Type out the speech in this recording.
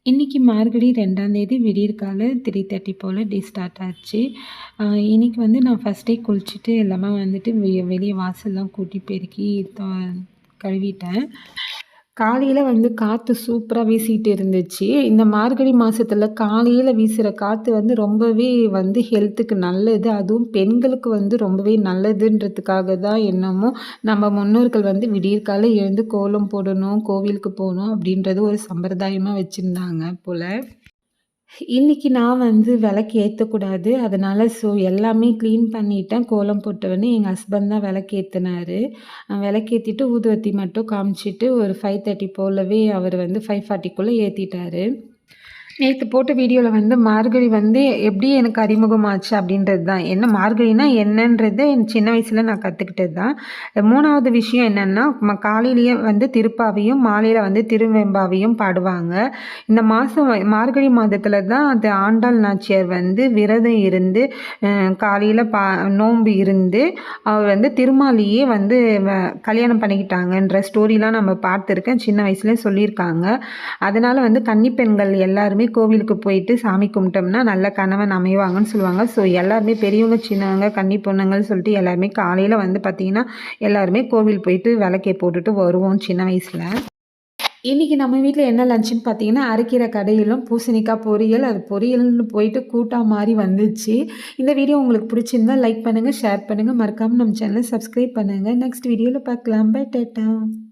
இன்றைக்கி மார்கழி 2ஆம் தேதி விடியற்கால 3:30 போல் டே ஸ்டார்ட் ஆச்சு. இன்றைக்கி வந்து நான் ஃபஸ்ட் டே குளிச்சுட்டு எல்லாமே வந்துட்டு வெளிய வாசல்லாம் கூட்டி பெருக்கி கழுவிட்டேன். காலையில வந்து காற்று சூப்பரா வீசிட்டு இருந்துச்சு. இந்த மார்கழி மாசத்துல காலையில வீசுற காத்து வந்து ரொம்பவே வந்து ஹெல்த்துக்கு நல்லது. அதுவும் பெண்களுக்கு வந்து ரொம்பவே நல்லதுன்றதுக்காக தான் என்னமோ நம்ம முன்னோர்கள் வந்து விடியற்காலை எழுந்து கோலம் போடணும், கோவிலுக்கு போணும் அப்படின்றது ஒரு சம்பிரதாயமா வச்சிருந்தாங்க போல. இன்னைக்கு நான் வந்து விளக்கு ஏத்தக்கூடாது. அதனால எல்லாமே கிளீன் பண்ணிட்டேன். கோலம் போட்டவுடனே எங்க ஹஸ்பண்ட் தான் விளக்கு ஏத்துனாரு. விளக்கேத்திட்டு ஊதுவத்தி மட்டும் காமிச்சிட்டு ஒரு 5:30 போலவே அவர் வந்து 5:40க்குள்ள ஏத்திட்டாரு. நேத்து போட்ட வீடியோல வந்து மார்கழி வந்து எப்படி எனக்கு அறிமுகமாச்சு அப்படின்றது தான். என்ன மார்கழினா என்னன்றத என் சின்ன வயசுல நான் கத்துக்கிட்டது தான். 3வது விஷயம் என்னன்னா, காலையிலேயே வந்து திருப்பாவையும், மாலையில வந்து திருவெம்பாவையும் பாடுவாங்க. இந்த மாசம் மார்கழி மாதத்துல தான் அது ஆண்டாள் நாச்சியார் வந்து விரதம் இருந்து, காலையில நோன்பு இருந்து, அவர் வந்து திருமாலியே வந்து கல்யாணம் பண்ணிக்கிட்டாங்கன்ற ஸ்டோரிலாம் நம்ம பார்த்துருக்கேன். சின்ன வயசுலயே சொல்லியிருக்காங்க. அதனால வந்து கன்னி பெண்கள் எல்லாருமே கோவிலுக்கு போயிட்டு சாமி கும்பிட்டோம்னா நல்ல கணவன் அமைவாங்கன்னு சொல்லுவாங்க. ஸோ எல்லாருமே பெரியவங்க, சின்னவங்க, கன்னி பொண்ணுங்கள்னு சொல்லிட்டு எல்லாருமே காலையில் வந்து பார்த்திங்கன்னா எல்லாருமே கோவில் போயிட்டு விளக்கே போட்டுட்டு வருவோம் சின்ன வயசில். இன்றைக்கி நம்ம வீட்டில் என்ன லஞ்சுன்னு பார்த்தீங்கன்னா, அரைக்கீரை கடையிலும் பூசணிக்காய் பொரியல். அது பொரியல்னு போயிட்டு கூட்டா மாறி வந்துச்சு. இந்த வீடியோ உங்களுக்கு பிடிச்சிருந்தா லைக் பண்ணுங்கள், ஷேர் பண்ணுங்கள், மறக்காமல் நம்ம சேனலை சப்ஸ்கிரைப் பண்ணுங்கள். நெக்ஸ்ட் வீடியோவில் பார்க்கலாம். Bye tata.